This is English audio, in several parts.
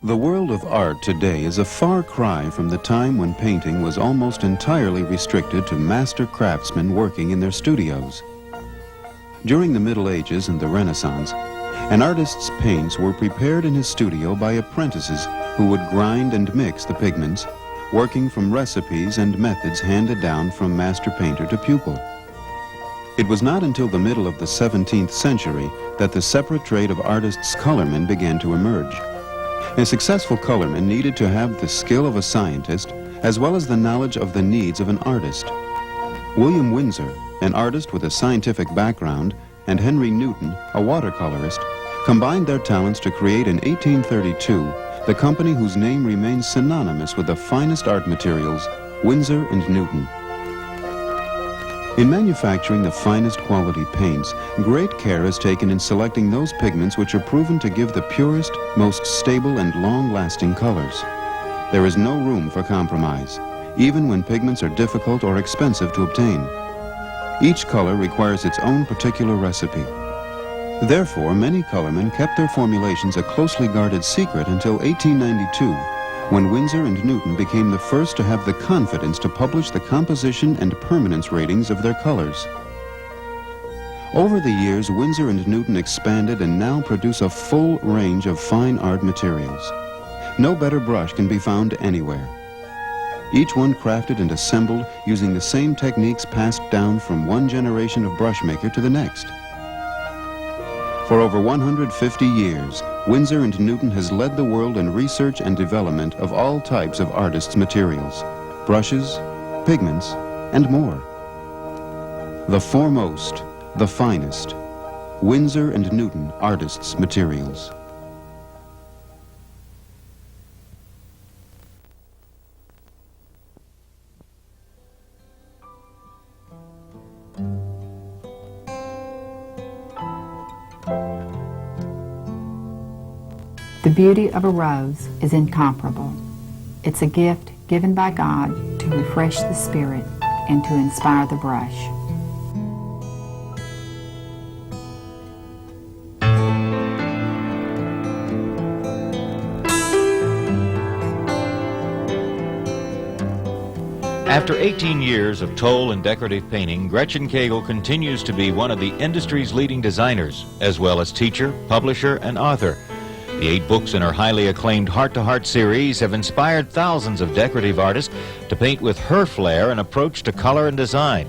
The world of art today is a far cry from the time when painting was almost entirely restricted to master craftsmen working in their studios. During the Middle Ages and the Renaissance, an artist's paints were prepared in his studio by apprentices who would grind and mix the pigments, working from recipes and methods handed down from master painter to pupil. It was not until the middle of the 17th century that the separate trade of artists' colormen began to emerge. A successful colorman needed to have the skill of a scientist as well as the knowledge of the needs of an artist. William Windsor, an artist with a scientific background, and Henry Newton, a watercolorist, combined their talents to create in 1832 the company whose name remains synonymous with the finest art materials, Windsor and Newton. In manufacturing the finest quality paints, great care is taken in selecting those pigments which are proven to give the purest, most stable and long-lasting colors. There is no room for compromise, even when pigments are difficult or expensive to obtain. Each color requires its own particular recipe. Therefore, many colormen kept their formulations a closely guarded secret until 1892, when Windsor and Newton became the first to have the confidence to publish the composition and permanence ratings of their colors. Over the years, Windsor and Newton expanded and now produce a full range of fine art materials. No better brush can be found anywhere. Each one crafted and assembled using the same techniques passed down from one generation of brushmaker to the next. For over 150 years, Windsor and Newton has led the world in research and development of all types of artists' materials, brushes, pigments, and more. The foremost, the finest, Windsor and Newton Artists' Materials. The beauty of a rose is incomparable. It's a gift given by God to refresh the spirit and to inspire the brush. After 18 years of toll and decorative painting, Gretchen Cagle continues to be one of the industry's leading designers, as well as teacher, publisher, and author. The 8 books in her highly acclaimed Heart to Heart series have inspired thousands of decorative artists to paint with her flair and approach to color and design.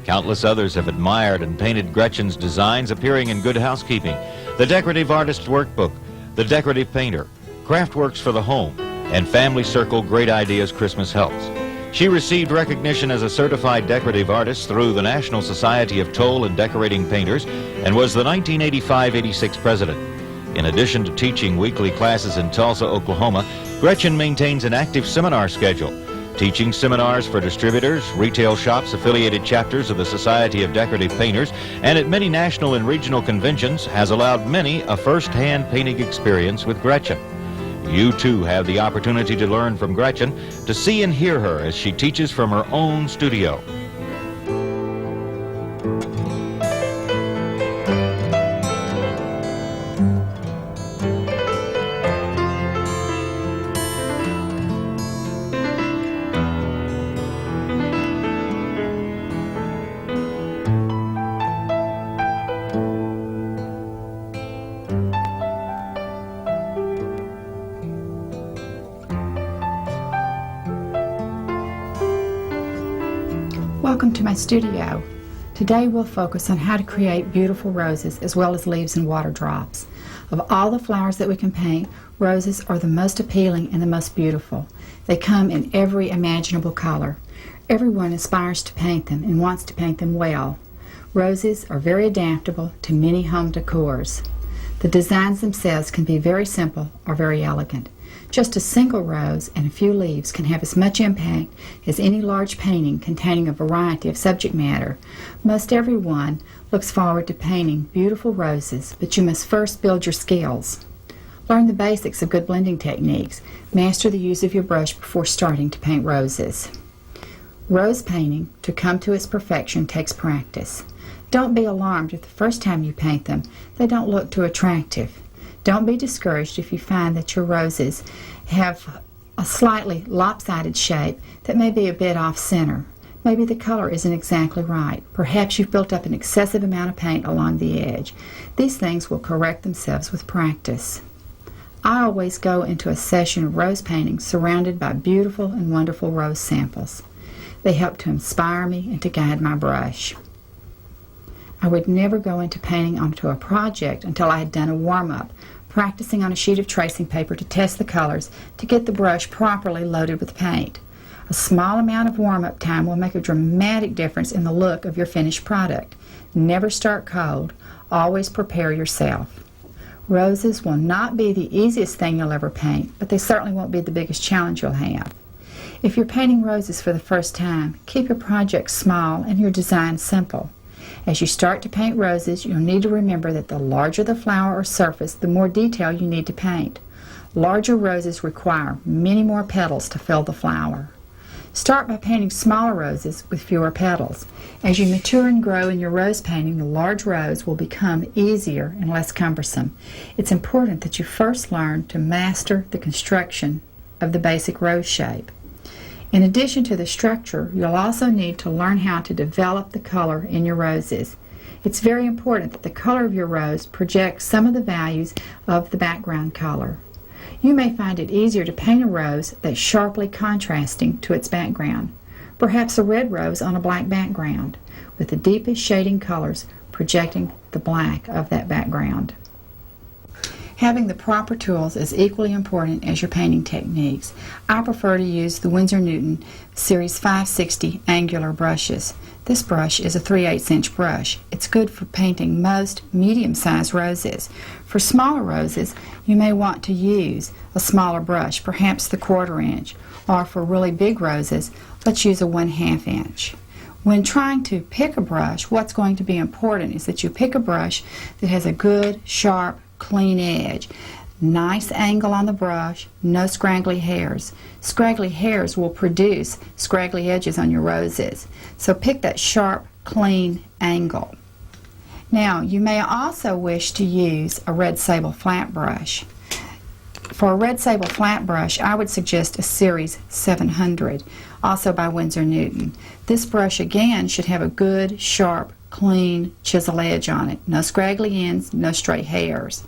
Countless others have admired and painted Gretchen's designs, appearing in Good Housekeeping, The Decorative Artist's Workbook, The Decorative Painter, Craftworks for the Home, and Family Circle Great Ideas Christmas Helps. She received recognition as a certified decorative artist through the National Society of Toll and Decorating Painters and was the 1985-86 president. In addition to teaching weekly classes in Tulsa, Oklahoma, Gretchen maintains an active seminar schedule, teaching seminars for distributors, retail shops, affiliated chapters of the Society of Decorative Painters, and at many national and regional conventions has allowed many a first-hand painting experience with Gretchen. You too have the opportunity to learn from Gretchen, to see and hear her as she teaches from her own studio. Welcome to my studio. Today we'll focus on how to create beautiful roses as well as leaves and water drops. Of all the flowers that we can paint, roses are the most appealing and the most beautiful. They come in every imaginable color. Everyone aspires to paint them and wants to paint them well. Roses are very adaptable to many home decors. The designs themselves can be very simple or very elegant. Just a single rose and a few leaves can have as much impact as any large painting containing a variety of subject matter. Most everyone looks forward to painting beautiful roses, but you must first build your skills. Learn the basics of good blending techniques. Master the use of your brush before starting to paint roses. Rose painting, to come to its perfection, takes practice. Don't be alarmed if the first time you paint them, they don't look too attractive. Don't be discouraged if you find that your roses have a slightly lopsided shape that may be a bit off-center. Maybe the color isn't exactly right. Perhaps you've built up an excessive amount of paint along the edge. These things will correct themselves with practice. I always go into a session of rose painting surrounded by beautiful and wonderful rose samples. They help to inspire me and to guide my brush. I would never go into painting onto a project until I had done a warm-up, practicing on a sheet of tracing paper to test the colors to get the brush properly loaded with paint. A small amount of warm-up time will make a dramatic difference in the look of your finished product. Never start cold. Always prepare yourself. Roses will not be the easiest thing you'll ever paint, but they certainly won't be the biggest challenge you'll have. If you're painting roses for the first time, keep your project small and your design simple. As you start to paint roses, you'll need to remember that the larger the flower or surface, the more detail you need to paint. Larger roses require many more petals to fill the flower. Start by painting smaller roses with fewer petals. As you mature and grow in your rose painting, the large rose will become easier and less cumbersome. It's important that you first learn to master the construction of the basic rose shape. In addition to the structure, you'll also need to learn how to develop the color in your roses. It's very important that the color of your rose projects some of the values of the background color. You may find it easier to paint a rose that's sharply contrasting to its background. Perhaps a red rose on a black background, with the deepest shading colors projecting the black of that background. Having the proper tools is equally important as your painting techniques. I prefer to use the Winsor Newton Series 560 angular brushes. This brush is a 3/8 inch brush. It's good for painting most medium-sized roses. For smaller roses, you may want to use a smaller brush, perhaps the 1/4 inch, or for really big roses, let's use a 1/2 inch. When trying to pick a brush, what's going to be important is that you pick a brush that has a good, sharp, clean edge. Nice angle on the brush, no scraggly hairs. Scraggly hairs will produce scraggly edges on your roses. So pick that sharp, clean angle. Now, you may also wish to use a red sable flat brush. For a red sable flat brush, I would suggest a Series 700, also by Winsor Newton. This brush again should have a good, sharp, clean chisel edge on it. No scraggly ends, no stray hairs.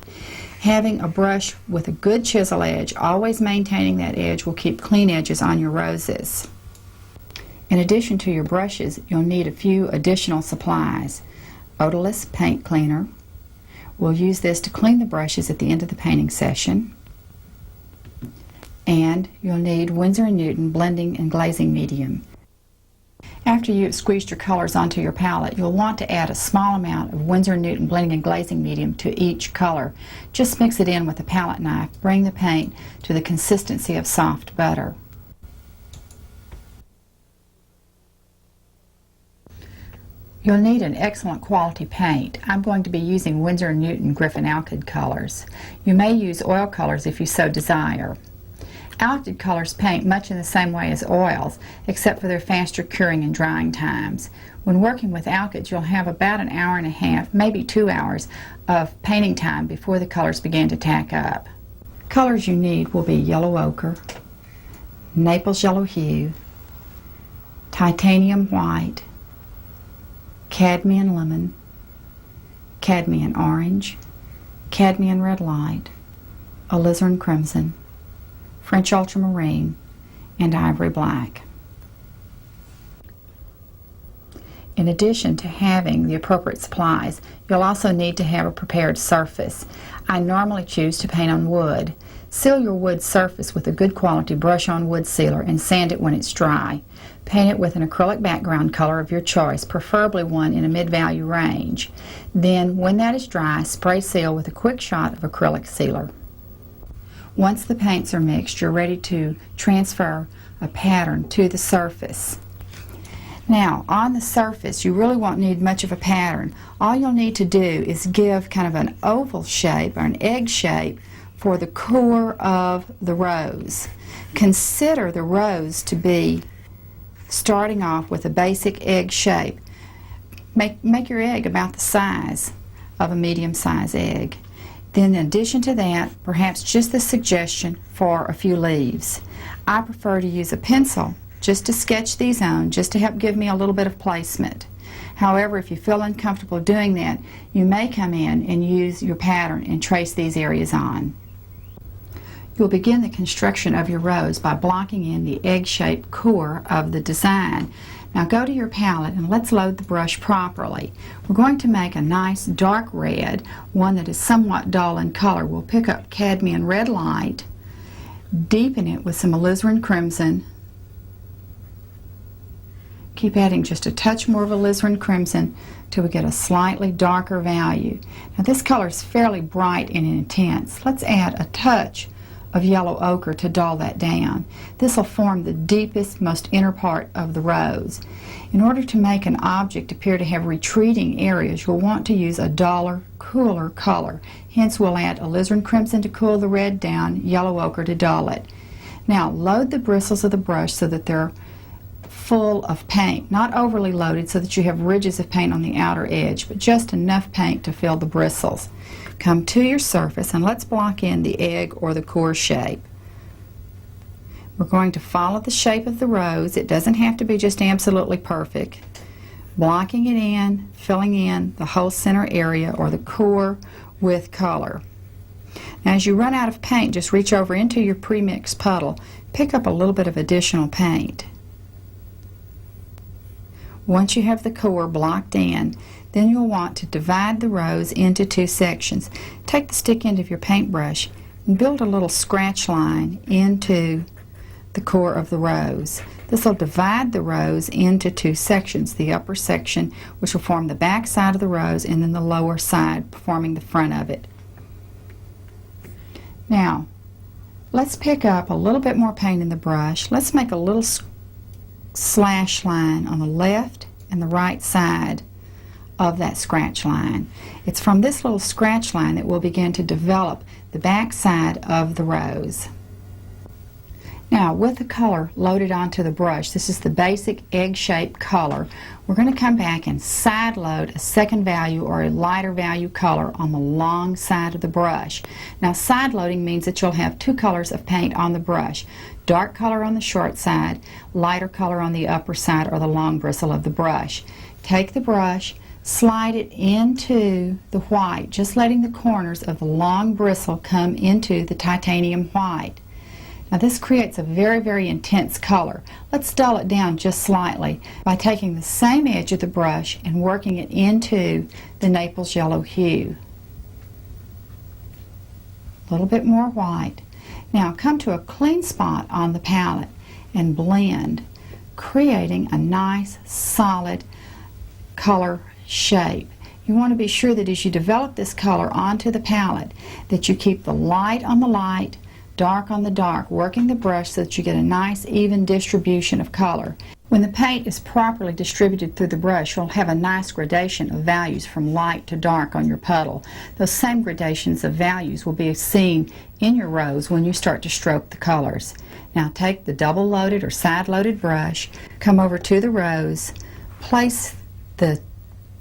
Having a brush with a good chisel edge, always maintaining that edge, will keep clean edges on your roses. In addition to your brushes, you'll need a few additional supplies. Odorless paint cleaner. We'll use this to clean the brushes at the end of the painting session. And you'll need Winsor & Newton blending and glazing medium. After you've squeezed your colors onto your palette, you'll want to add a small amount of Winsor & Newton blending and glazing medium to each color. Just mix it in with a palette knife. Bring the paint to the consistency of soft butter. You'll need an excellent quality paint. I'm going to be using Winsor & Newton Griffin Alkyd colors. You may use oil colors if you so desire. Alkyd colors paint much in the same way as oils, except for their faster curing and drying times. When working with alkyds, you'll have about 1.5 hours, maybe 2 hours, of painting time before the colors begin to tack up. Colors you need will be yellow ochre, Naples yellow hue, titanium white, cadmium lemon, cadmium orange, cadmium red light, alizarin crimson, French ultramarine, and ivory black. In addition to having the appropriate supplies, you'll also need to have a prepared surface. I normally choose to paint on wood. Seal your wood surface with a good quality brush-on wood sealer and sand it when it's dry. Paint it with an acrylic background color of your choice, preferably one in a mid-value range. Then, when that is dry, spray seal with a quick shot of acrylic sealer. Once the paints are mixed, you're ready to transfer a pattern to the surface. Now, on the surface, you really won't need much of a pattern. All you'll need to do is give kind of an oval shape or an egg shape for the core of the rose. Consider the rose to be starting off with a basic egg shape. Make your egg about the size of a medium-sized egg. Then in addition to that, perhaps just the suggestion for a few leaves. I prefer to use a pencil just to sketch these on, just to help give me a little bit of placement. However, if you feel uncomfortable doing that, you may come in and use your pattern and trace these areas on. You'll begin the construction of your rose by blocking in the egg-shaped core of the design. Now go to your palette and let's load the brush properly. We're going to make a nice dark red, one that is somewhat dull in color. We'll pick up cadmium red light, deepen it with some alizarin crimson. Keep adding just a touch more of alizarin crimson till we get a slightly darker value. Now this color is fairly bright and intense. Let's add a touch of yellow ochre to dull that down. This will form the deepest, most inner part of the rose. In order to make an object appear to have retreating areas, you'll want to use a duller, cooler color. Hence we'll add alizarin crimson to cool the red down, yellow ochre to dull it. Now load the bristles of the brush so that they're full of paint, not overly loaded so that you have ridges of paint on the outer edge, but just enough paint to fill the bristles. Come to your surface and let's block in the egg or the core shape. We're going to follow the shape of the rose. It doesn't have to be just absolutely perfect. Blocking it in, filling in the whole center area or the core with color. Now as you run out of paint, just reach over into your pre-mixed puddle, pick up a little bit of additional paint. Once you have the core blocked in, then you'll want to divide the rose into two sections. Take the stick end of your paintbrush and build a little scratch line into the core of the rose. This will divide the rose into two sections, the upper section which will form the back side of the rose and then the lower side forming the front of it. Now let's pick up a little bit more paint in the brush. Let's make a little slash line on the left and the right side of that scratch line. It's from this little scratch line that we'll begin to develop the back side of the rose. Now with the color loaded onto the brush, this is the basic egg-shaped color, we're going to come back and side load a second value or a lighter value color on the long side of the brush. Now side loading means that you'll have two colors of paint on the brush. Dark color on the short side, lighter color on the upper side or the long bristle of the brush. Take the brush, slide it into the white, just letting the corners of the long bristle come into the titanium white. Now this creates a very, very intense color. Let's dull it down just slightly by taking the same edge of the brush and working it into the Naples yellow hue. A little bit more white. Now come to a clean spot on the palette and blend, creating a nice solid color shape. You want to be sure that as you develop this color onto the palette that you keep the light on the light, dark on the dark, working the brush so that you get a nice even distribution of color. When the paint is properly distributed through the brush, you'll have a nice gradation of values from light to dark on your puddle. Those same gradations of values will be seen in your rose when you start to stroke the colors. Now take the double loaded or side loaded brush, come over to the rose, place the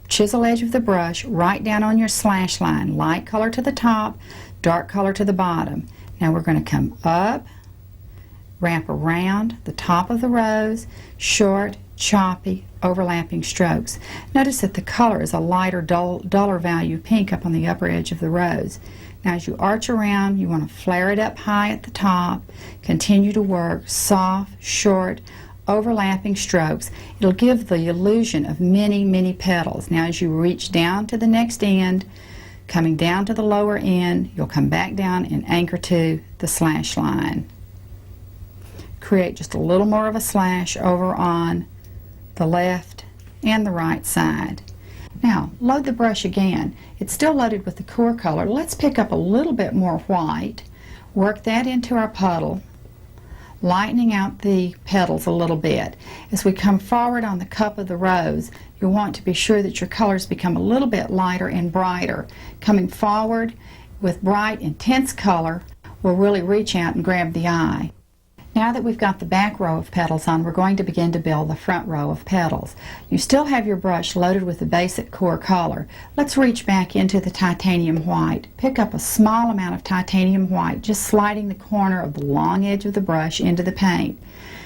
chisel edge of the brush right down on your slash line, light color to the top, dark color to the bottom. Now we're going to come up, wrap around the top of the rose, short, choppy, overlapping strokes. Notice that the color is a lighter, duller value pink up on the upper edge of the rose. Now as you arch around, you want to flare it up high at the top, continue to work soft, short, overlapping strokes. It'll give the illusion of many, many petals. Now as you reach down to the next end, coming down to the lower end, you'll come back down and anchor to the slash line. Create just a little more of a slash over on the left and the right side. Now load the brush again. It's still loaded with the core color. Let's pick up a little bit more white, work that into our puddle, lightening out the petals a little bit. As we come forward on the cup of the rose, you'll want to be sure that your colors become a little bit lighter and brighter. Coming forward with bright, intense color will really reach out and grab the eye. Now that we've got the back row of petals on, we're going to begin to build the front row of petals. You still have your brush loaded with the basic core color. Let's reach back into the titanium white. Pick up a small amount of titanium white, just sliding the corner of the long edge of the brush into the paint.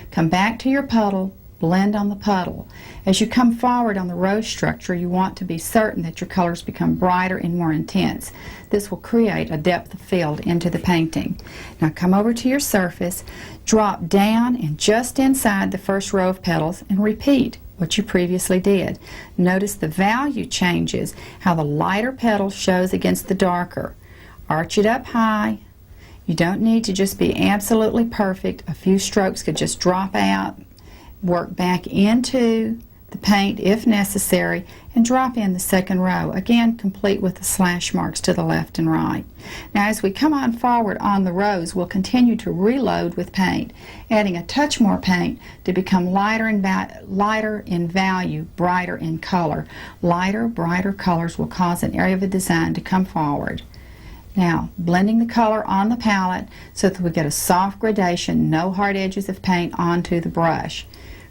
Come back to your puddle, blend on the puddle. As you come forward on the rose structure, you want to be certain that your colors become brighter and more intense. This will create a depth of field into the painting. Now come over to your surface, drop down and just inside the first row of petals and repeat what you previously did. Notice the value changes, how the lighter petal shows against the darker. Arch it up high. You don't need to just be absolutely perfect. A few strokes could just drop out. Work back into the paint if necessary and drop in the second row, again complete with the slash marks to the left and right. Now as we come on forward on the rows, we'll continue to reload with paint, adding a touch more paint to become lighter in value, brighter in color. Lighter, brighter colors will cause an area of the design to come forward. Now, blending the color on the palette so that we get a soft gradation, no hard edges of paint onto the brush.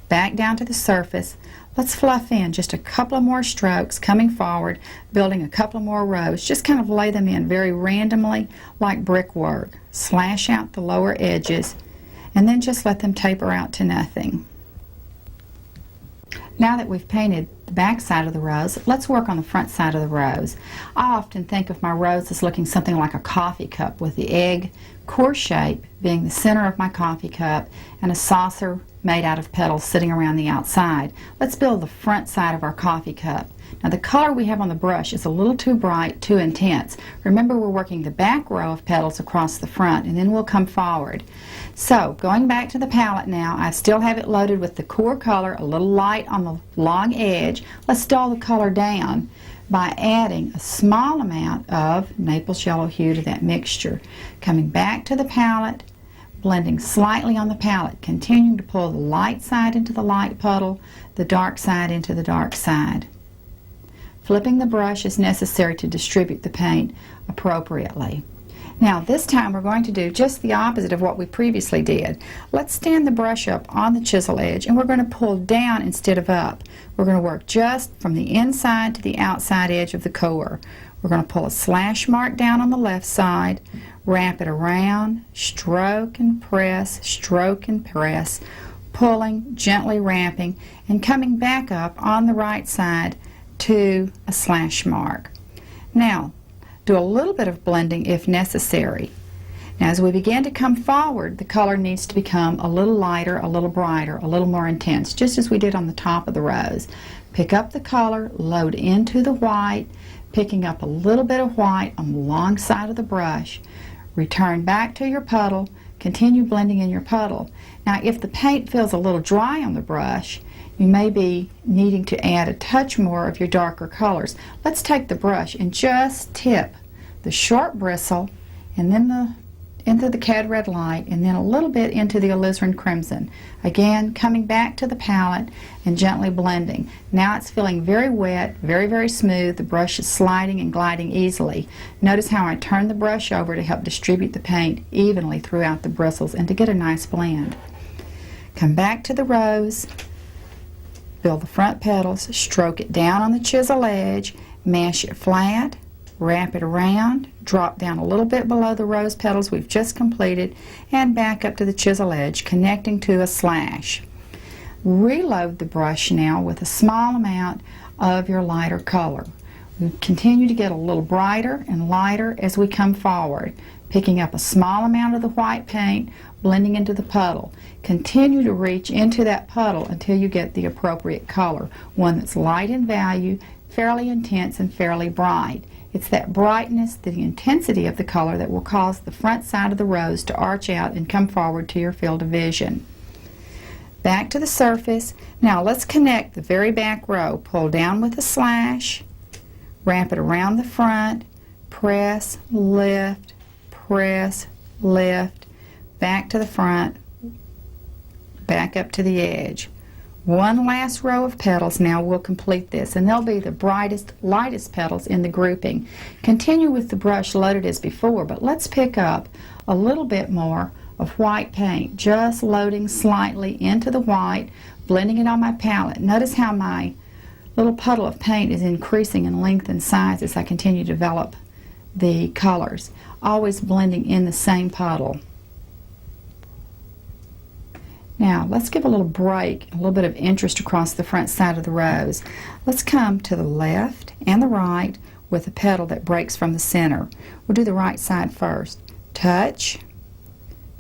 Back down to the surface. Let's fluff in just a couple of more strokes coming forward, building a couple of more rows. Just kind of lay them in very randomly like brickwork. Slash out the lower edges and then just let them taper out to nothing. Now that we've painted the back side of the rose, let's work on the front side of the rose. I often think of my rose as looking something like a coffee cup, with the egg core shape being the center of my coffee cup and a saucer made out of petals sitting around the outside. Let's build the front side of our coffee cup. Now the color we have on the brush is a little too bright, too intense. Remember, we're working the back row of petals across the front and then we'll come forward. So going back to the palette now, I still have it loaded with the core color, a little light on the long edge. Let's dull the color down by adding a small amount of Naples yellow hue to that mixture. Coming back to the palette, blending slightly on the palette, continuing to pull the light side into the light puddle, the dark side into the dark side. Flipping the brush is necessary to distribute the paint appropriately. Now this time we're going to do just the opposite of what we previously did. Let's stand the brush up on the chisel edge and we're going to pull down instead of up. We're going to work just from the inside to the outside edge of the core. We're going to pull a slash mark down on the left side, wrap it around, stroke and press, pulling, gently wrapping, and coming back up on the right side to a slash mark. Now, do a little bit of blending if necessary. Now, as we begin to come forward, the color needs to become a little lighter, a little brighter, a little more intense, just as we did on the top of the rose. Pick up the color, load into the white, picking up a little bit of white on the long side of the brush. Return back to your puddle, continue blending in your puddle. Now, if the paint feels a little dry on the brush, you may be needing to add a touch more of your darker colors. Let's take the brush and just tip the short bristle and then into the cad red light and then a little bit into the alizarin crimson. Again, coming back to the palette and gently blending. Now it's feeling very wet, very, very smooth. The brush is sliding and gliding easily. Notice how I turn the brush over to help distribute the paint evenly throughout the bristles and to get a nice blend. Come back to the rose. Build the front petals, stroke it down on the chisel edge, mash it flat, wrap it around, drop down a little bit below the rose petals we've just completed, and back up to the chisel edge, connecting to a slash. Reload the brush now with a small amount of your lighter color. We continue to get a little brighter and lighter as we come forward, picking up a small amount of the white paint, blending into the puddle. Continue to reach into that puddle until you get the appropriate color, one that's light in value, fairly intense, and fairly bright. It's that brightness, the intensity of the color, that will cause the front side of the rose to arch out and come forward to your field of vision. Back to the surface. Now let's connect the very back row. Pull down with a slash, wrap it around the front, press, lift, back to the front, back up to the edge. One last row of petals now will complete this, and they'll be the brightest, lightest petals in the grouping. Continue with the brush loaded as before, but let's pick up a little bit more of white paint, just loading slightly into the white, blending it on my palette. Notice how my little puddle of paint is increasing in length and size as I continue to develop the colors, always blending in the same puddle. Now let's give a little break, a little bit of interest across the front side of the rose. Let's come to the left and the right with a petal that breaks from the center. We'll do the right side first. Touch,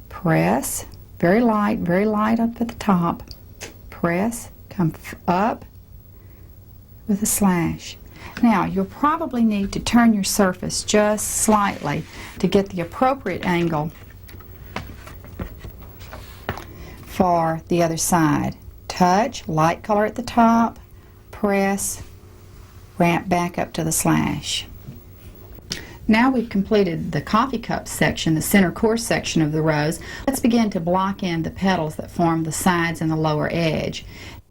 press, very light up at the top, press, come up with a slash. Now you'll probably need to turn your surface just slightly to get the appropriate angle for the other side. Touch, light color at the top, press, ramp back up to the slash. Now we've completed the coffee cup section, the center core section of the rose. Let's begin to block in the petals that form the sides and the lower edge.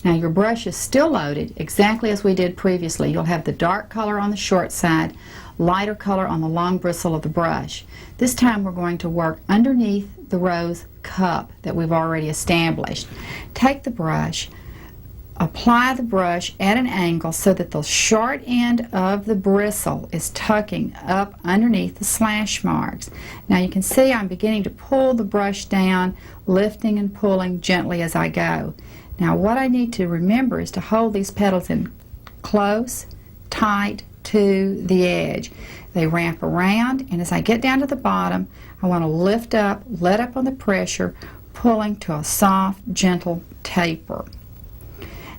Now your brush is still loaded exactly as we did previously. You'll have the dark color on the short side, lighter color on the long bristle of the brush. This time we're going to work underneath the rose cup that we've already established. Take the brush, apply the brush at an angle so that the short end of the bristle is tucking up underneath the slash marks. Now you can see I'm beginning to pull the brush down, lifting and pulling gently as I go. Now what I need to remember is to hold these petals in close, tight to the edge. They ramp around, and as I get down to the bottom, I want to lift up, let up on the pressure, pulling to a soft, gentle taper.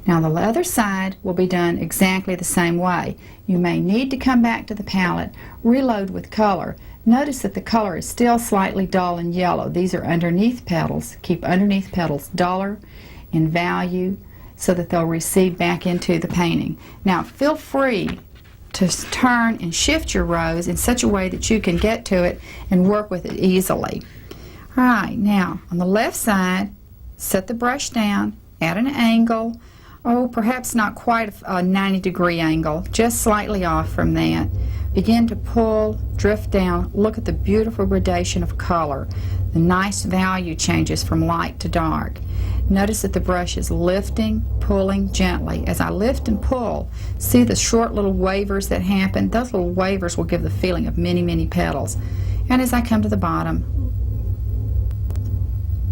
Now the other side will be done exactly the same way. You may need to come back to the palette, reload with color. Notice that the color is still slightly dull and yellow. These are underneath petals. Keep underneath petals duller in value so that they'll recede back into the painting. Now feel free to turn and shift your rose in such a way that you can get to it and work with it easily. Alright, now on the left side, set the brush down at an angle, perhaps not quite a 90-degree angle, just slightly off from that. Begin to pull, drift down. Look at the beautiful gradation of color, the nice value changes from light to dark. Notice that the brush is lifting, pulling gently. As I lift and pull, see the short little wavers that happen? Those little wavers will give the feeling of many, many petals. And as I come to the bottom,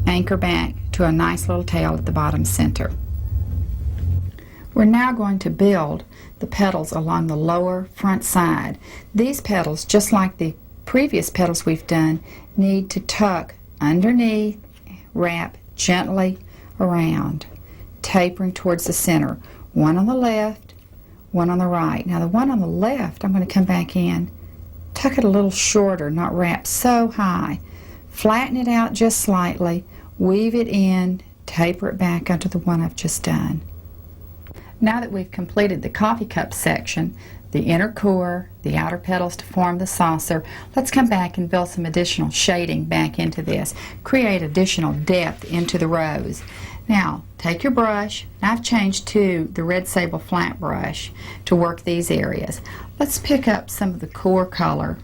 anchor back to a nice little tail at the bottom center. We're now going to build the petals along the lower front side. These petals, just like the previous petals we've done, need to tuck underneath, wrap gently around, tapering towards the center. One on the left, one on the right. Now the one on the left, I'm going to come back in, tuck it a little shorter, not wrap so high. Flatten it out just slightly, weave it in, taper it back onto the one I've just done. Now that we've completed the coffee cup section, the inner core, the outer petals to form the saucer, let's come back and build some additional shading back into this. Create additional depth into the rose. Now, take your brush. I've changed to the red sable flat brush to work these areas. Let's pick up some of the core color,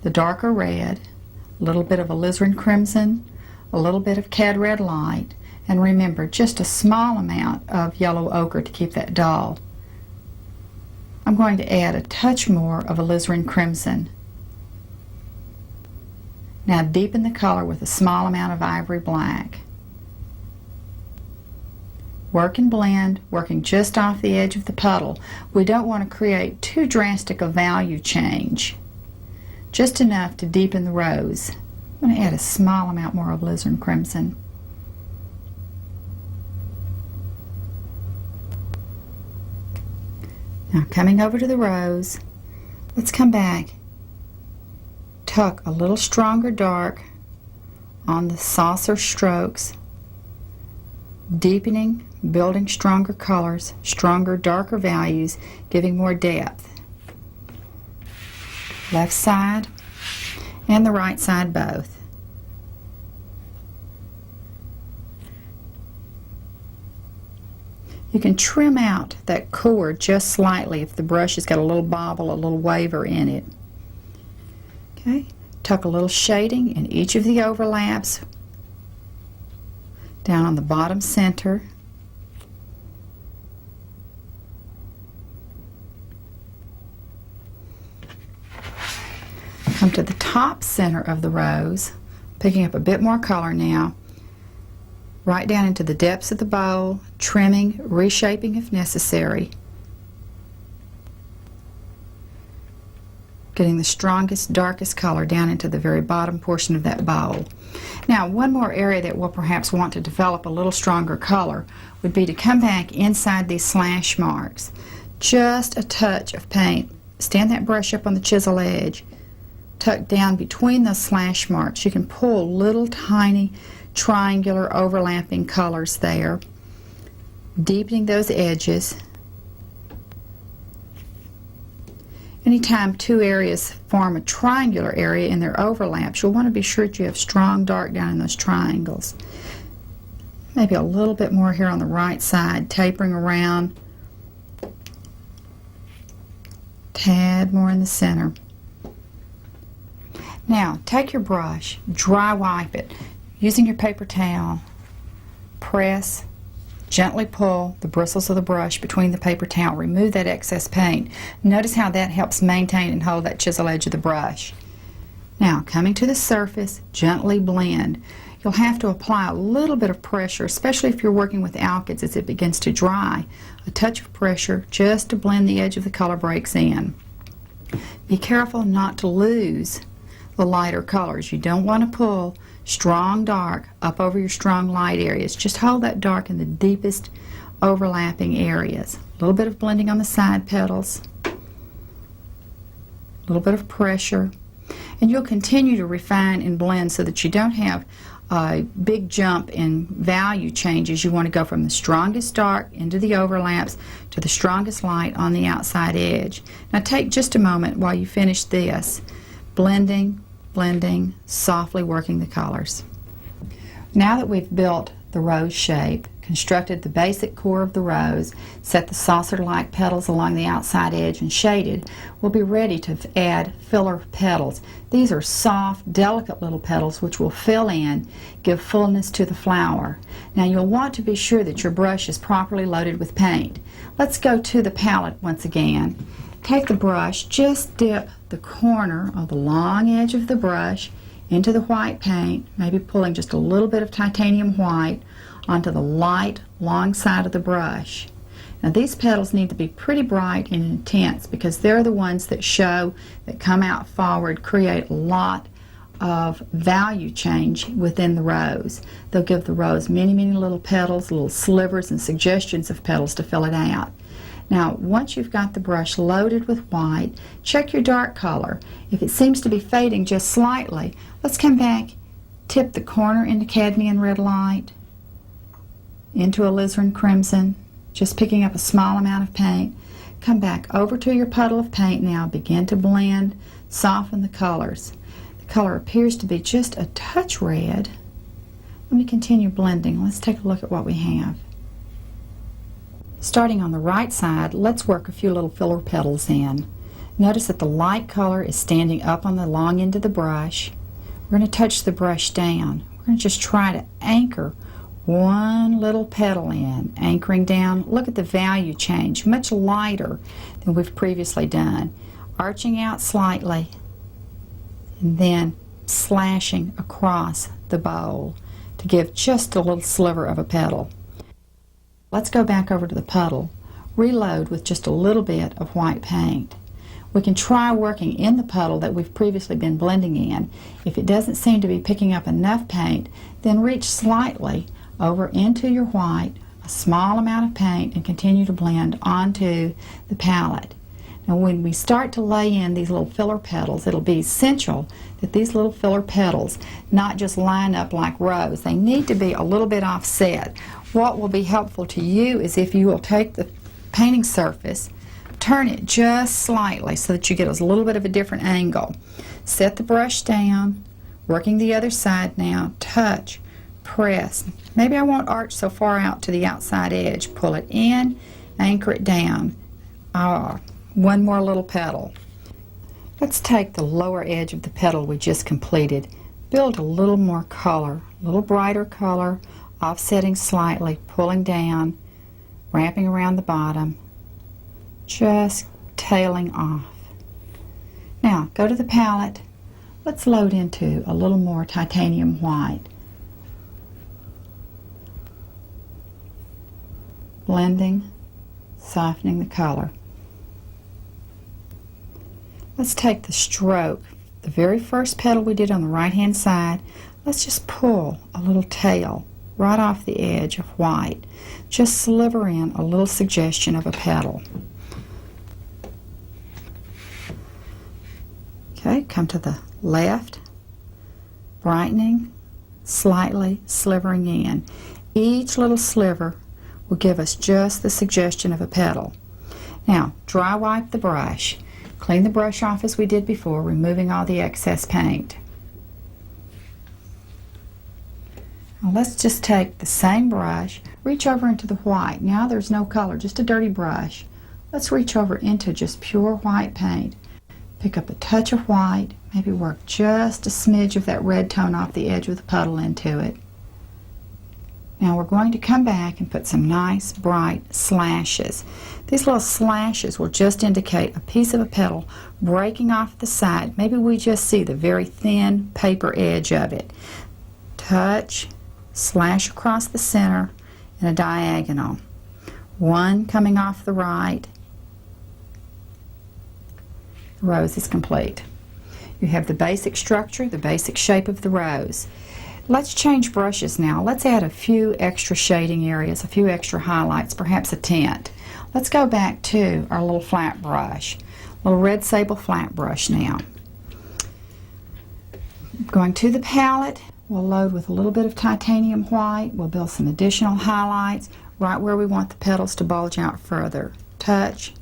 the darker red, a little bit of alizarin crimson, a little bit of cad red light, and remember, just a small amount of yellow ochre to keep that dull. I'm going to add a touch more of alizarin crimson. Now deepen the color with a small amount of ivory black. Work and blend, working just off the edge of the puddle. We don't want to create too drastic a value change. Just enough to deepen the rose. I'm going to add a small amount more of alizarin crimson. Now coming over to the rose, let's come back, tuck a little stronger dark on the saucer strokes, deepening, building stronger colors, stronger, darker values, giving more depth. Left side and the right side both. You can trim out that core just slightly if the brush has got a little bobble, a little waver in it. Okay, Tuck a little shading in each of the overlaps down on the bottom center. Come to the top center of the rose, picking up a bit more color now, right down into the depths of the bowl, trimming, reshaping if necessary, getting the strongest, darkest color down into the very bottom portion of that bowl. Now, one more area that we'll perhaps want to develop a little stronger color would be to come back inside these slash marks. Just a touch of paint. Stand that brush up on the chisel edge. Tuck down between those slash marks. You can pull little tiny triangular overlapping colors there, deepening those edges. Anytime two areas form a triangular area in their overlaps, you'll want to be sure that you have strong dark down in those triangles. Maybe a little bit more here on the right side, tapering around, tad more in the center. Now, take your brush, dry wipe it. Using your paper towel, press, gently pull the bristles of the brush between the paper towel. Remove that excess paint. Notice how that helps maintain and hold that chisel edge of the brush. Now, coming to the surface, gently blend. You'll have to apply a little bit of pressure, especially if you're working with alkyds as it begins to dry. A touch of pressure just to blend the edge of the color breaks in. Be careful not to lose the lighter colors. You don't want to pull strong dark up over your strong light areas. Just hold that dark in the deepest overlapping areas. A little bit of blending on the side petals, a little bit of pressure, and you'll continue to refine and blend so that you don't have a big jump in value changes. You want to go from the strongest dark into the overlaps to the strongest light on the outside edge. Now take just a moment while you finish this, blending, softly working the colors. Now that we've built the rose shape, constructed the basic core of the rose, set the saucer-like petals along the outside edge and shaded, we'll be ready to add filler petals. These are soft, delicate little petals which will fill in, give fullness to the flower. Now you'll want to be sure that your brush is properly loaded with paint. Let's go to the palette once again. Take the brush, just dip the corner of the long edge of the brush into the white paint, maybe pulling just a little bit of titanium white onto the light, long side of the brush. Now these petals need to be pretty bright and intense because they're the ones that show, that come out forward, create a lot of value change within the rose. They'll give the rose many, many little petals, little slivers and suggestions of petals to fill it out. Now, once you've got the brush loaded with white, check your dark color. If it seems to be fading just slightly, let's come back, tip the corner into cadmium red light, into alizarin crimson, just picking up a small amount of paint. Come back over to your puddle of paint now, begin to blend, soften the colors. The color appears to be just a touch red. Let me continue blending. Let's take a look at what we have. Starting on the right side, let's work a few little filler petals in. Notice that the light color is standing up on the long end of the brush. We're going to touch the brush down. We're going to just try to anchor one little petal in, anchoring down. Look at the value change, much lighter than we've previously done. Arching out slightly and then slashing across the bowl to give just a little sliver of a petal. Let's go back over to the puddle, reload with just a little bit of white paint. We can try working in the puddle that we've previously been blending in. If it doesn't seem to be picking up enough paint, then reach slightly over into your white, a small amount of paint, and continue to blend onto the palette. Now when we start to lay in these little filler petals, it'll be essential that these little filler petals not just line up like rows. They need to be a little bit offset. What will be helpful to you is if you will take the painting surface, turn it just slightly so that you get a little bit of a different angle. Set the brush down, working the other side now, touch, press. Maybe I won't arch so far out to the outside edge. Pull it in, anchor it down. One more little petal. Let's take the lower edge of the petal we just completed, build a little more color, a little brighter color, offsetting slightly, pulling down, wrapping around the bottom, just tailing off. Now, go to the palette. Let's load into a little more titanium white. Blending, softening the color. Let's take the stroke, the very first petal we did on the right-hand side. Let's just pull a little tail right off the edge of white. Just sliver in a little suggestion of a petal. Okay, come to the left, brightening, slightly slivering in. Each little sliver will give us just the suggestion of a petal. Now, dry wipe the brush. Clean the brush off as we did before, removing all the excess paint. Now let's just take the same brush, reach over into the white. Now there's no color, just a dirty brush. Let's reach over into just pure white paint. Pick up a touch of white, maybe work just a smidge of that red tone off the edge with a puddle into it. Now we're going to come back and put some nice bright slashes. These little slashes will just indicate a piece of a petal breaking off the side. Maybe we just see the very thin paper edge of it. Touch, slash across the center in a diagonal. One coming off the right. The rose is complete. You have the basic structure, the basic shape of the rose. Let's change brushes now. Let's add a few extra shading areas, a few extra highlights, perhaps a tint. Let's go back to our little flat brush, little red sable flat brush now. Going to the palette, we'll load with a little bit of titanium white. We'll build some additional highlights right where we want the petals to bulge out further. Touch,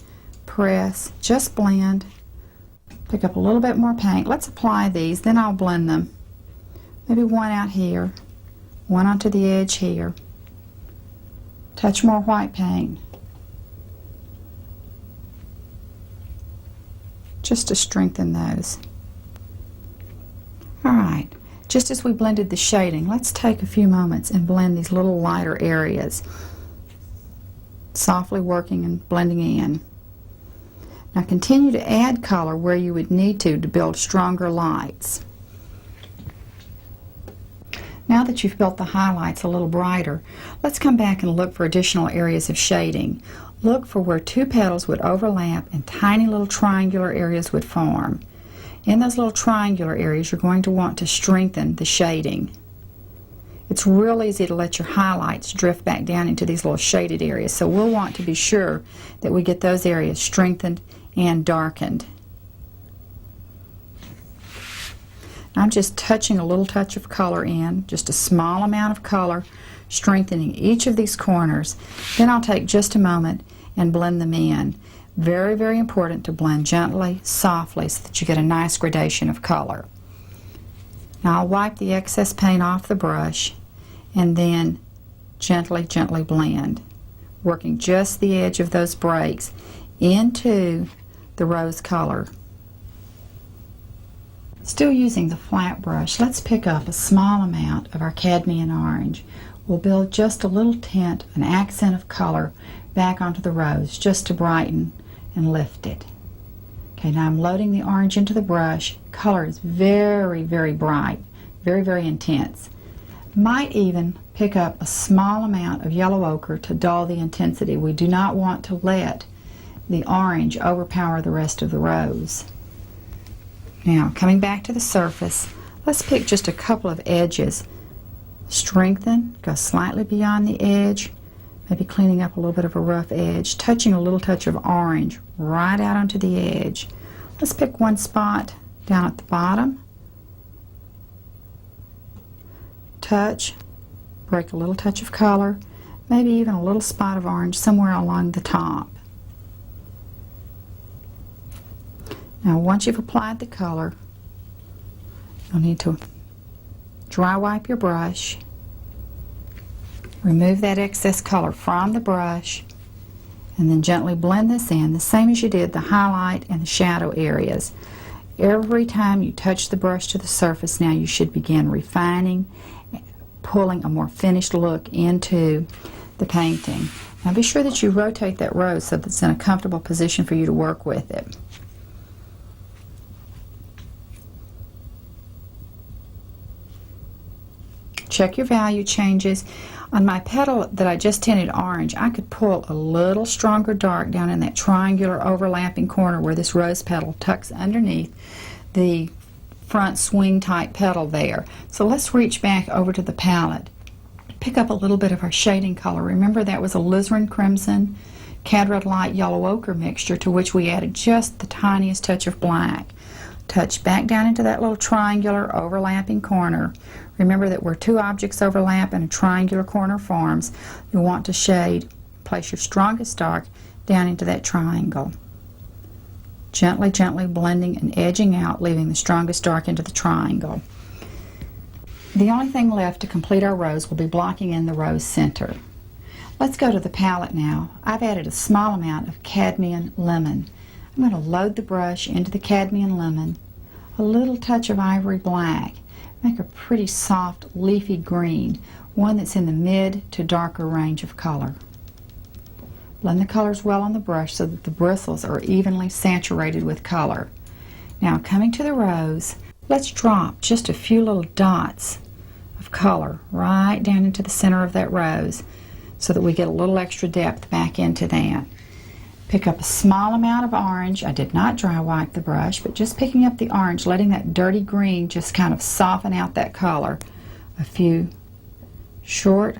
press, just blend. Pick up a little bit more paint. Let's apply these, then I'll blend them. Maybe one out here, one onto the edge here. Touch more white paint. Just to strengthen those. Alright, just as we blended the shading, let's take a few moments and blend these little lighter areas. Softly working and blending in. Now continue to add color where you would need to build stronger lights. Now that you've built the highlights a little brighter, let's come back and look for additional areas of shading. Look for where two petals would overlap and tiny little triangular areas would form. In those little triangular areas, you're going to want to strengthen the shading. It's real easy to let your highlights drift back down into these little shaded areas, so we'll want to be sure that we get those areas strengthened and darkened. I'm just touching a little touch of color in, just a small amount of color, strengthening each of these corners. Then I'll take just a moment and blend them in. Very, very important to blend gently, softly, so that you get a nice gradation of color. Now I'll wipe the excess paint off the brush and then gently, gently blend, working just the edge of those breaks into the rose color. Still using the flat brush, let's pick up a small amount of our cadmium orange. We'll build just a little tint, an accent of color back onto the rose, just to brighten and lift it. Okay, now I'm loading the orange into the brush. Color is very, very bright, very, very intense. Might even pick up a small amount of yellow ochre to dull the intensity. We do not want to let the orange overpower the rest of the rose. Now, coming back to the surface, let's pick just a couple of edges. Strengthen, go slightly beyond the edge, maybe cleaning up a little bit of a rough edge, touching a little touch of orange right out onto the edge. Let's pick one spot down at the bottom. Touch, break a little touch of color, maybe even a little spot of orange somewhere along the top. Now once you've applied the color, you'll need to dry wipe your brush, remove that excess color from the brush, and then gently blend this in, the same as you did the highlight and the shadow areas. Every time you touch the brush to the surface now, you should begin refining, pulling a more finished look into the painting. Now be sure that you rotate that rose so that it's in a comfortable position for you to work with it. Check your value changes. On my petal that I just tinted orange, I could pull a little stronger dark down in that triangular overlapping corner where this rose petal tucks underneath the front swing type petal there. So let's reach back over to the palette. Pick up a little bit of our shading color. Remember that was a alizarin crimson, cad red light yellow ochre mixture to which we added just the tiniest touch of black. Touch back down into that little triangular overlapping corner. Remember that where two objects overlap and a triangular corner forms, you want to shade, place your strongest dark down into that triangle. Gently, gently blending and edging out, leaving the strongest dark into the triangle. The only thing left to complete our rose will be blocking in the rose center. Let's go to the palette now. I've added a small amount of cadmium lemon. I'm going to load the brush into the cadmium lemon, a little touch of ivory black, make a pretty soft leafy green, one that's in the mid to darker range of color. Blend the colors well on the brush so that the bristles are evenly saturated with color. Now coming to the rose, let's drop just a few little dots of color right down into the center of that rose so that we get a little extra depth back into that. Pick up a small amount of orange. I did not dry wipe the brush, but just picking up the orange, letting that dirty green just kind of soften out that color. A few short,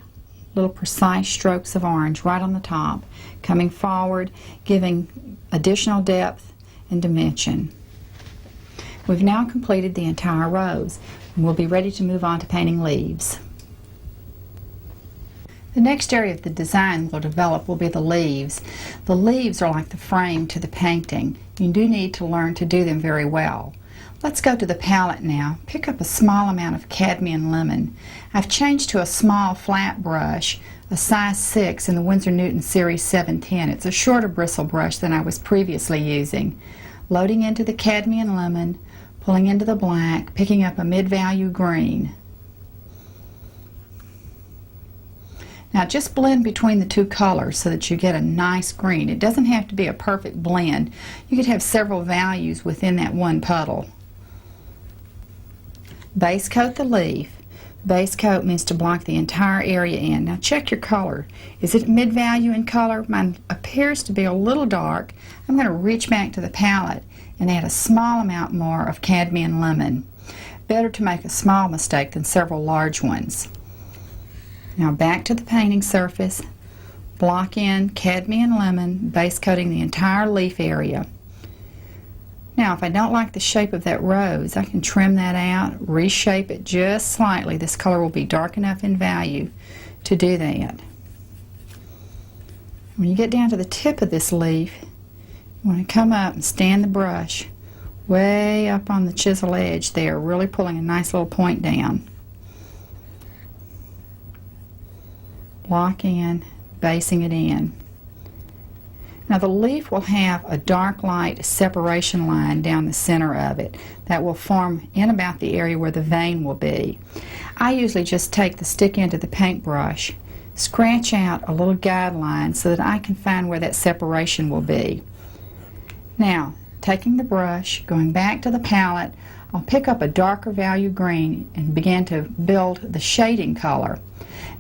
little precise strokes of orange right on the top, coming forward, giving additional depth and dimension. We've now completed the entire rose, and we'll be ready to move on to painting leaves. The next area of the design we'll develop will be the leaves. The leaves are like the frame to the painting. You do need to learn to do them very well. Let's go to the palette now. Pick up a small amount of cadmium lemon. I've changed to a small flat brush, a size 6 in the Winsor Newton Series 710. It's a shorter bristle brush than I was previously using. Loading into the cadmium lemon, pulling into the black, picking up a mid-value green. Now just blend between the two colors so that you get a nice green. It doesn't have to be a perfect blend. You could have several values within that one puddle. Base coat the leaf. Base coat means to block the entire area in. Now check your color. Is it mid-value in color? Mine appears to be a little dark. I'm going to reach back to the palette and add a small amount more of cadmium lemon. Better to make a small mistake than several large ones. Now back to the painting surface, block in cadmium lemon, base coating the entire leaf area. Now if I don't like the shape of that rose, I can trim that out, reshape it just slightly. This color will be dark enough in value to do that. When you get down to the tip of this leaf, you want to come up and stand the brush way up on the chisel edge there, really pulling a nice little point down. Block in, basing it in. Now the leaf will have a dark light separation line down the center of it that will form in about the area where the vein will be. I usually just take the stick end of the paintbrush, scratch out a little guideline so that I can find where that separation will be. Now taking the brush, going back to the palette, I'll pick up a darker value green and begin to build the shading color.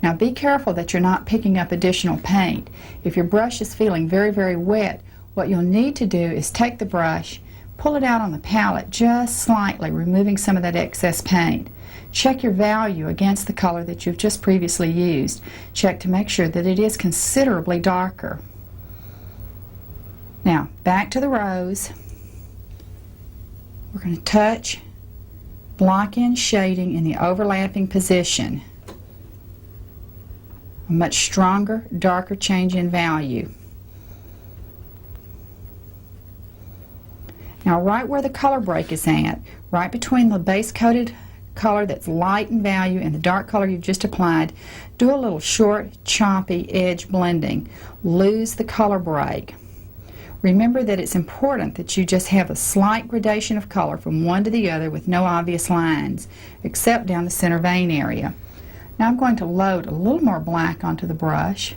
Now be careful that you're not picking up additional paint. If your brush is feeling very, very wet, what you'll need to do is take the brush, pull it out on the palette just slightly, removing some of that excess paint. Check your value against the color that you've just previously used. Check to make sure that it is considerably darker. Now back to the rose. We're going to touch, block in shading in the overlapping position. A much stronger, darker change in value. Now right where the color break is at, right between the base coated color that's light in value and the dark color you've just applied, do a little short, choppy edge blending. Lose the color break. Remember that it's important that you just have a slight gradation of color from one to the other with no obvious lines, except down the center vein area. Now I'm going to load a little more black onto the brush,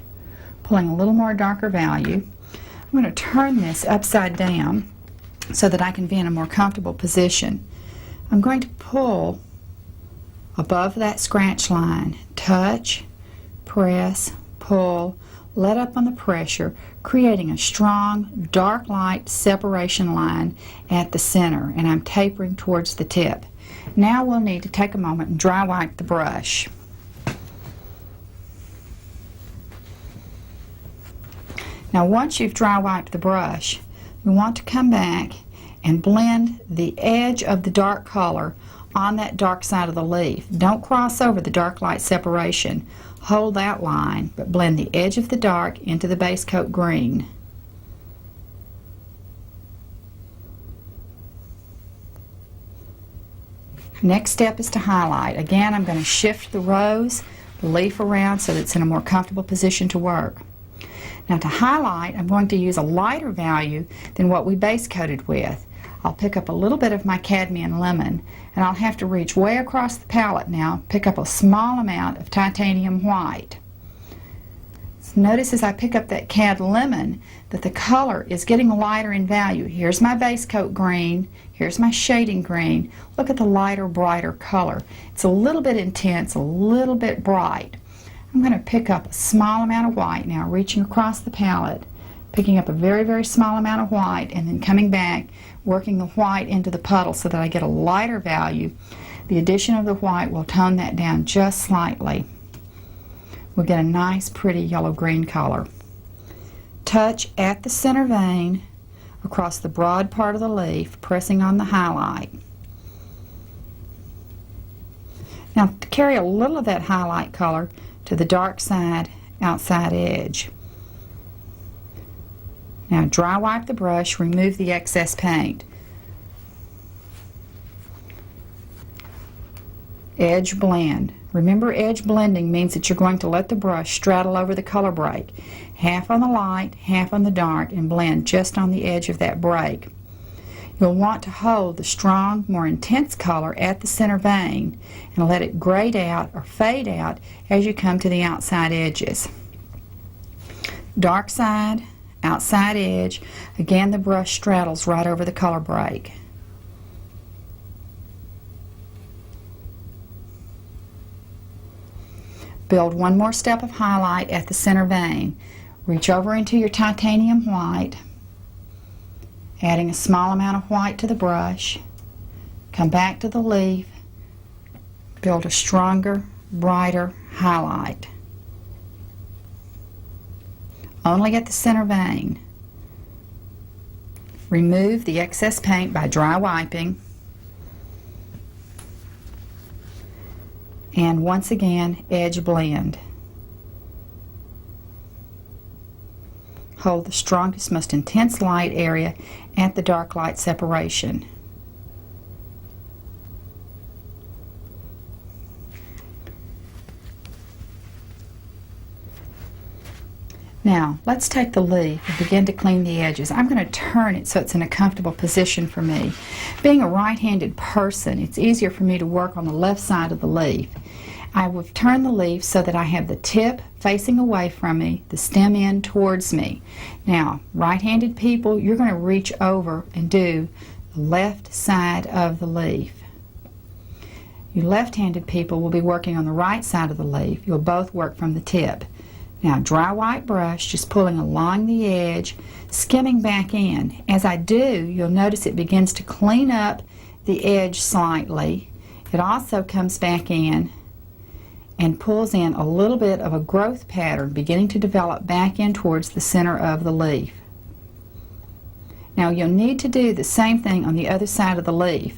pulling a little more darker value. I'm going to turn this upside down so that I can be in a more comfortable position. I'm going to pull above that scratch line, touch, press, pull, let up on the pressure, creating a strong dark light separation line at the center, and I'm tapering towards the tip. Now we'll need to take a moment and dry wipe the brush. Now once you've dry wiped the brush, we want to come back and blend the edge of the dark color on that dark side of the leaf. Don't cross over the dark light separation. Hold that line, but blend the edge of the dark into the base coat green. Next step is to highlight. Again, I'm going to shift the rose, the leaf around so that it's in a more comfortable position to work. Now to highlight, I'm going to use a lighter value than what we base coated with. I'll pick up a little bit of my cadmium lemon, and I'll have to reach way across the palette now, pick up a small amount of titanium white. So notice as I pick up that cad lemon that the color is getting lighter in value. Here's my base coat green, here's my shading green. Look at the lighter, brighter color. It's a little bit intense, a little bit bright. I'm going to pick up a small amount of white now, reaching across the palette, picking up a very, very small amount of white, and then coming back, working the white into the puddle so that I get a lighter value. The addition of the white will tone that down just slightly. We'll get a nice, pretty yellow-green color. Touch at the center vein across the broad part of the leaf, pressing on the highlight. Now, to carry a little of that highlight color to the dark side outside edge. Now dry wipe the brush, remove the excess paint. Edge blend. Remember, edge blending means that you're going to let the brush straddle over the color break. Half on the light, half on the dark, and blend just on the edge of that break. You'll want to hold the strong, more intense color at the center vein and let it grade out or fade out as you come to the outside edges. Dark side, outside edge. Again, the brush straddles right over the color break. Build one more step of highlight at the center vein. Reach over into your titanium white, adding a small amount of white to the brush. Come back to the leaf, build a stronger, brighter highlight. Only at the center vein. Remove the excess paint by dry wiping. And once again, edge blend. Hold the strongest, most intense light area at the dark light separation. Now, let's take the leaf and begin to clean the edges. I'm going to turn it so it's in a comfortable position for me. Being a right-handed person, it's easier for me to work on the left side of the leaf. I will turn the leaf so that I have the tip facing away from me, the stem end towards me. Now, right-handed people, you're going to reach over and do the left side of the leaf. You left-handed people will be working on the right side of the leaf. You'll both work from the tip. Now, dry white brush, just pulling along the edge, skimming back in. As I do, you'll notice it begins to clean up the edge slightly. It also comes back in and pulls in a little bit of a growth pattern beginning to develop back in towards the center of the leaf. Now, you'll need to do the same thing on the other side of the leaf.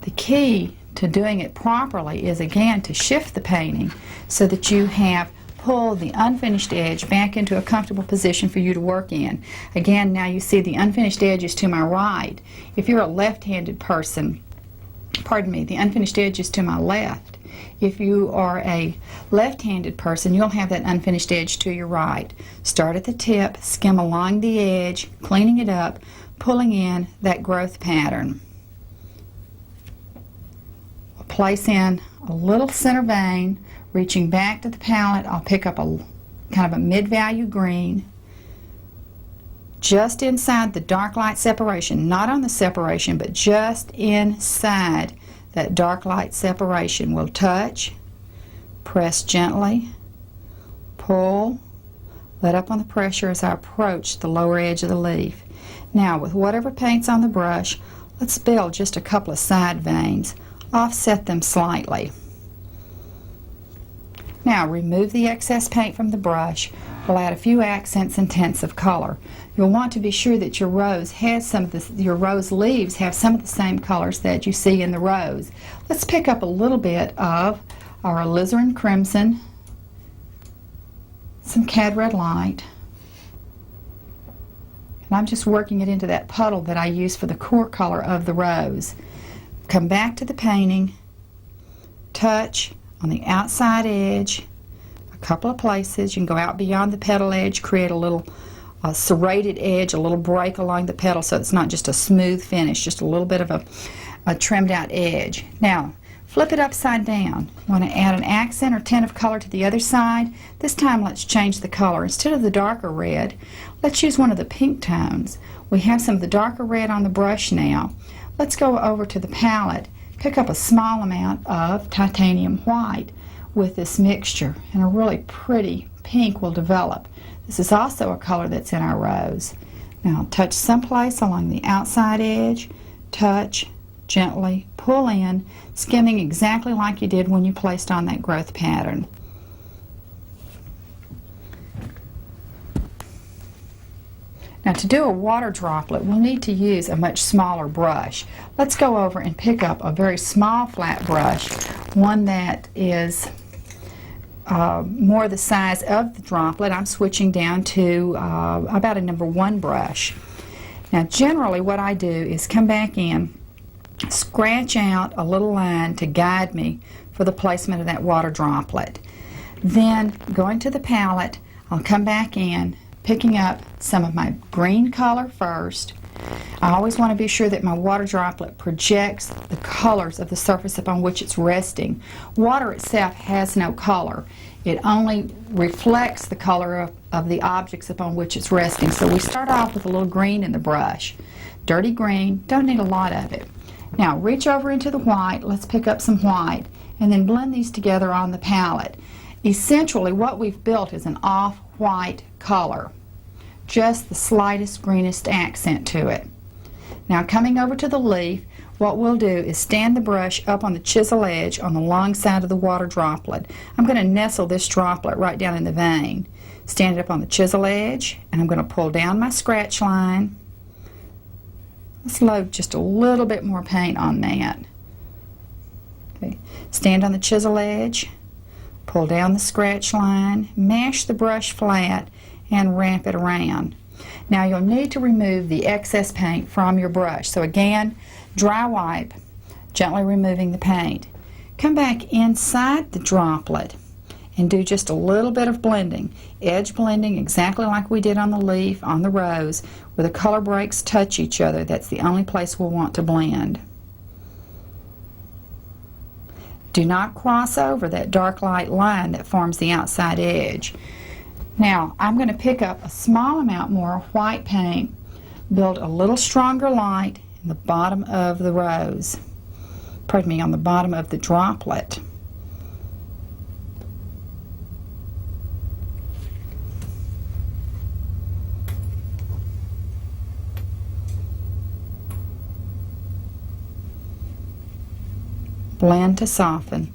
The key to doing it properly is, again, to shift the painting so that you have pull the unfinished edge back into a comfortable position for you to work in. Again, now you see the unfinished edge is to my right. If you're a left-handed person, pardon me, the unfinished edge is to my left. If you are a left-handed person, you'll have that unfinished edge to your right. Start at the tip, skim along the edge, cleaning it up, pulling in that growth pattern. I'll place in a little center vein, reaching back to the palette. I'll pick up a kind of a mid-value green, just inside the dark light separation, not on the separation, but just inside that dark light separation. We'll touch, press gently, pull, let up on the pressure as I approach the lower edge of the leaf. Now, with whatever paint's on the brush, let's build just a couple of side veins, offset them slightly. Now, remove the excess paint from the brush. We'll add a few accents and tints of color. You'll want to be sure that your rose has your rose leaves have some of the same colors that you see in the rose. Let's pick up a little bit of our alizarin crimson, some cad red light, and I'm just working it into that puddle that I use for the core color of the rose. Come back to the painting, touch on the outside edge, a couple of places. You can go out beyond the petal edge, create a little serrated edge, a little break along the petal so it's not just a smooth finish, just a little bit of a trimmed out edge. Now, flip it upside down. You want to add an accent or tint of color to the other side. This time let's change the color. Instead of the darker red, let's use one of the pink tones. We have some of the darker red on the brush now. Let's go over to the palette, pick up a small amount of titanium white with this mixture, and a really pretty pink will develop. This is also a color that's in our rose. Now touch someplace along the outside edge, touch, gently pull in, skimming exactly like you did when you placed on that growth pattern. Now, to do a water droplet, we'll need to use a much smaller brush. Let's go over and pick up a very small flat brush, one that is more the size of the droplet. I'm switching down to about a number 1 brush. Now, generally what I do is come back in, scratch out a little line to guide me for the placement of that water droplet. Then, going to the palette, I'll come back in, picking up some of my green color first. I always want to be sure that my water droplet projects the colors of the surface upon which it's resting. Water itself has no color. It only reflects the color of the objects upon which it's resting. So we start off with a little green in the brush. Dirty green, don't need a lot of it. Now reach over into the white, let's pick up some white, and then blend these together on the palette. Essentially what we've built is an off-white color. Just the slightest greenest accent to it. Now coming over to the leaf, what we'll do is stand the brush up on the chisel edge on the long side of the water droplet. I'm going to nestle this droplet right down in the vein. Stand it up on the chisel edge, and I'm going to pull down my scratch line. Let's load just a little bit more paint on that. Okay. Stand on the chisel edge, pull down the scratch line, mash the brush flat, and ramp it around. Now you'll need to remove the excess paint from your brush. So again, dry wipe, gently removing the paint. Come back inside the droplet and do just a little bit of blending. Edge blending exactly like we did on the leaf, on the rose, where the color breaks touch each other. That's the only place we'll want to blend. Do not cross over that dark light line that forms the outside edge. Now, I'm going to pick up a small amount more white paint, build a little stronger light in the bottom of the rose, pardon me, on the bottom of the droplet. Blend to soften.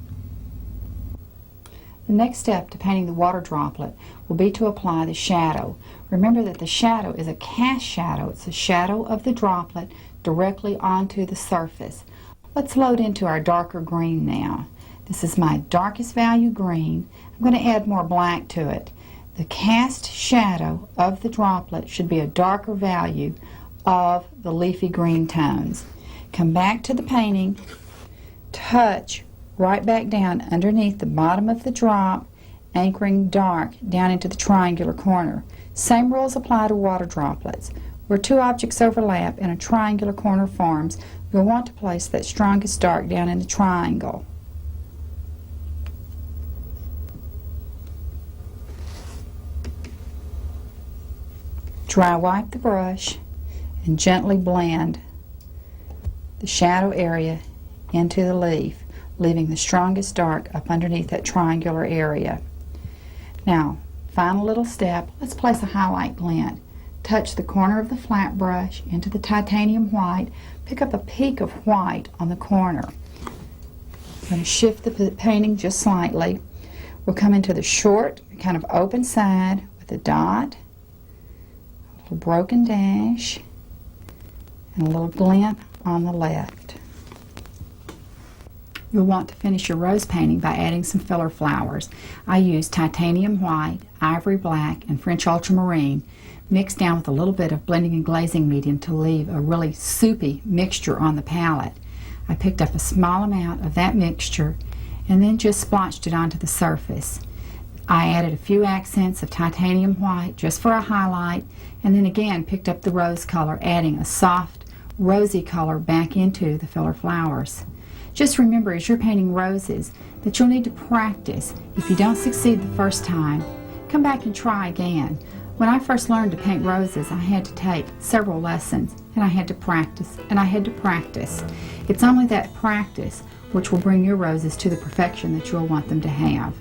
The next step to painting the water droplet will be to apply the shadow. Remember that the shadow is a cast shadow. It's a shadow of the droplet directly onto the surface. Let's load into our darker green now. This is my darkest value green. I'm going to add more black to it. The cast shadow of the droplet should be a darker value of the leafy green tones. Come back to the painting, touch, right back down underneath the bottom of the drop, anchoring dark down into the triangular corner. Same rules apply to water droplets. Where two objects overlap and a triangular corner forms, you'll want to place that strongest dark down in the triangle. Dry wipe the brush and gently blend the shadow area into the leaf, leaving the strongest dark up underneath that triangular area. Now, final little step, let's place a highlight glint. Touch the corner of the flat brush into the titanium white, pick up a peak of white on the corner. I'm going to shift the painting just slightly. We'll come into the short, kind of open side with a dot, a little broken dash, and a little glint on the left. You'll want to finish your rose painting by adding some filler flowers. I used titanium white, ivory black, and French ultramarine, mixed down with a little bit of blending and glazing medium to leave a really soupy mixture on the palette. I picked up a small amount of that mixture and then just splotched it onto the surface. I added a few accents of titanium white just for a highlight, and then again picked up the rose color, adding a soft rosy color back into the filler flowers. Just remember, as you're painting roses, that you'll need to practice. If you don't succeed the first time, come back and try again. When I first learned to paint roses, I had to take several lessons, and I had to practice, and I had to practice. It's only that practice which will bring your roses to the perfection that you'll want them to have.